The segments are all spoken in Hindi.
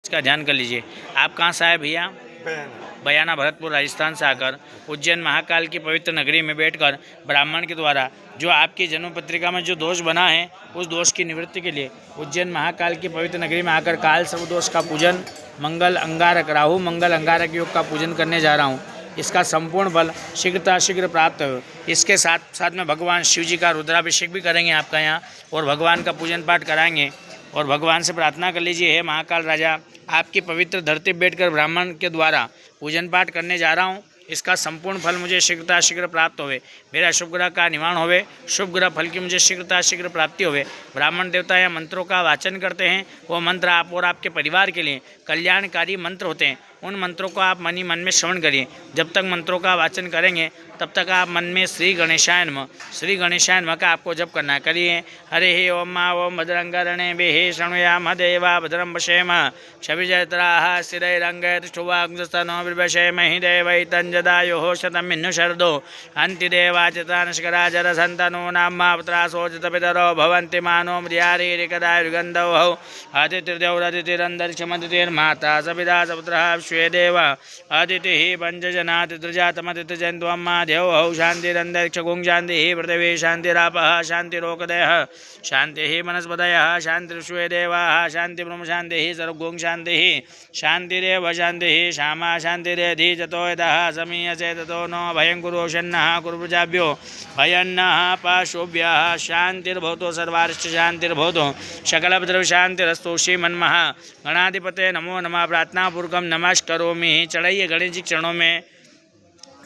इसका ध्यान कर लीजिए। आप कहाँ से आए भैया? बयाना भरतपुर राजस्थान से आकर उज्जैन महाकाल की पवित्र नगरी में बैठकर ब्राह्मण के द्वारा जो आपकी जन्म पत्रिका में जो दोष बना है उस दोष की निवृत्ति के लिए उज्जैन महाकाल की पवित्र नगरी में आकर काल सर्वदोष का पूजन, मंगल अंगारक राहु मंगल अंगारक योग का पूजन करने जा रहा हूँ। इसका संपूर्ण फल शीघ्र प्राप्त हो। इसके साथ साथ में भगवान शिव जी का रुद्राभिषेक भी करेंगे आपका यहाँ और भगवान का पूजन पाठ कराएंगे और भगवान से प्रार्थना कर लीजिए, हे महाकाल राजा, आपकी पवित्र धरती पर बैठकर ब्राह्मण के द्वारा पूजन पाठ करने जा रहा हूँ। इसका संपूर्ण फल मुझे शीघ्र प्राप्त होवे, मेरा शुभ ग्रह का निवारण होवे, शुभ ग्रह फल की मुझे शीघ्र प्राप्ति होवे। ब्राह्मण देवता या मंत्रों का वाचन करते हैं, वो मंत्र आप और आपके परिवार के लिए कल्याणकारी मंत्र होते हैं। उन मंत्रों को आप मन ही मन में श्रवण करिए। जब तक मंत्रों का वाचन करेंगे तब तक आप मन में श्री गणेशाय नमः का आपको जप करना करिए। हरे हे ओम मा ओम भद्रंगरणे बेहे शृणुयाम देवा भद्रम पश्येम क्षभिजयत्राः स्थिरैरङ्गैर्ष्ठुवाग्स्तनो बिर्भशेमहि देवैतञ्जदायुः शतं मिन्नु शरदो अन्ति देवाचितानश्करा जरसन्तनो नाम्मा पुत्रासोचितपितरो भवन्ति मानो म्रियारीरिकदायुर्गन्धौ अतिथिर्देवरतिथिरन्तरिक्षमतिथिर्माता सपिता सपुत्रः श्वेदेव अदितिः पञ्चजनातिथ्रजातमतिथ्रजन्त्वम्मा देवौ शान्तिरन्तरिक्षगुं शान्तिः पृथिवी शान्तिरापः शान्तिरोकदयः शान्तिः वनस्पतयः शान्तिर्विश्वे देवाः शान्तिब्रह्म शान्तिः सर्वगुं शान्तिः शान्तिरेव शान्तिः श्यामा शान्तिरेधि जतो यतः समीयसे ततो नो भयं कुरु शन्नः कुरु प्रजाभ्यो भयन्नः पाशुभ्यः शान्तिर्भवतु सर्वारिष्ट शान्तिर्भवतु सकलभद्रशान्तिरस्तु श्रीमन्मः गणाधिपते नमो नमः। प्रार्थनापूर्वकं नमस्करोमि। चढ़ाइए गणेश जी चरणों में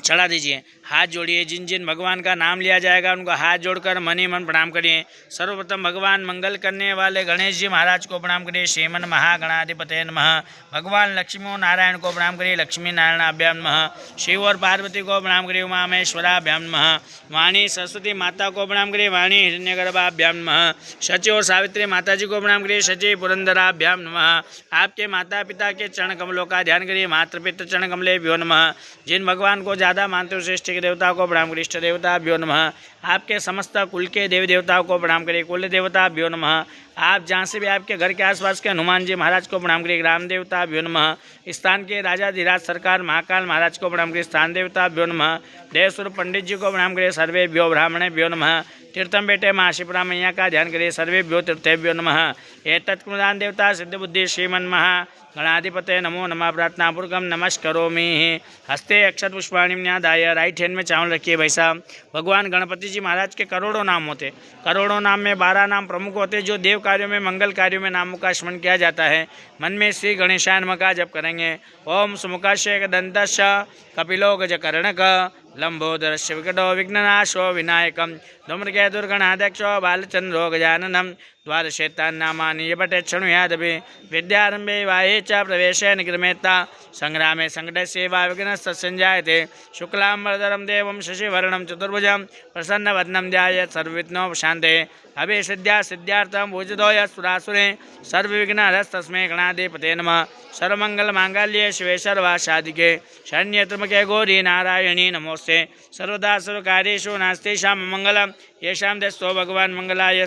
चढ़ा दीजिए, हाथ जोड़िए। जिन जिन भगवान का नाम लिया जाएगा उनको हाथ जोड़कर मन ही मन प्रणाम करिए। सर्वप्रथम भगवान मंगल करने वाले गणेश जी महाराज को प्रणाम करिए, श्रीमन महागणाधिपते नमः। भगवान लक्ष्मी और नारायण को प्रणाम करिए, लक्ष्मी नारायणाभ्याम नमः। शिव और पार्वती को प्रणाम करिए, उमामेश्वराभ्याम नमः। वाणी सरस्वती माता को प्रणाम करिए, वाणी हिरण्यगर्भाभ्याम नमः। शची और सावित्री माता जी को प्रणाम करिए, शची पुरंदराभ्याम नमः। आपके माता पिता के चरण कमलों का ध्यान करिए, मातृपितृ चरण कमलेभ्यो नमः। जिन भगवान को ज़्यादा मानते हो श्रेष्ठ देवता को प्रणाम करिए, इष्ट देवताभ्यो नमः। आपके समस्त कुल के देवी देवताओं को प्रणाम करिए, कुल देवताभ्यो नमः। आप जहाँ से भी आपके घर के आसपास के हनुमान जी महाराज को प्रणाम करिए, ग्राम देवताभ्यो नमः। स्थान के राजाधिराज सरकार महाकाल महाराज को प्रणाम करिए, स्थान देवताभ्यो नमः। देवस्वर पंडित जी को प्रणाम करिए, सर्वेभ्यो ब्राह्मणेभ्यो नमः। तीर्थम बेटे माँ शिवराम मैया का ध्यान करिए, सर्वेभ्यो तीर्थेभ्यो नमः। एतत्कृदान देवता सिद्धबुद्धि श्रीमन्मः गणाधिपते नमो नमः। प्रार्थनापूर्वकं नमस्करोमि। हस्ते अक्षत पुष्पाणि न्यादाय, राइट हैंड में चावल रखिए भाई साहब। भगवान गणपति जी महाराज के करोड़ों नाम होते, करोड़ों नाम में 12 नाम प्रमुख होते जो देव कार्यों में मंगल कार्यों में नामों का स्मरण किया जाता है। मन में श्री गणेशाय नमः का जप करेंगे। ओम सुमुखस्य दंतस्य कपिलो गजकर्णक लंबोदरस्य विकटो विघ्ननाशो विनायकं धूम्रकेतुर्गणाध्यक्षो बालचंद्रो गजाननं द्वादशेतान्नामानि यपठेत् शृणुयादपि विद्यारम्भे वाये च प्रवेशे निक्रमेत्ता संग्रामे संकटस्य वा विघ्नस्तस्सञ्जायते। शुक्लाम्बरधरं देवं शशिवर्णं चतुर्भुजं प्रसन्नवदनं ध्यायेत् सर्वविघ्नोपशान्तये। अभिसिद्ध्या सिद्ध्यार्थं पूजितो यस्सुरासुरे सर्वविघ्नहरस्तस्मै गणाधिपते नमः। सर्वमङ्गलमाङ्गल्ये शिवे सर्वासाधिके शरण्ये त्र्यम्बके गौरी नारायणी नमोस्ते। सर्वदा सर्वकार्येषु नास्तेषां मंगलम् येषां देशो भगवान् मंगलाय।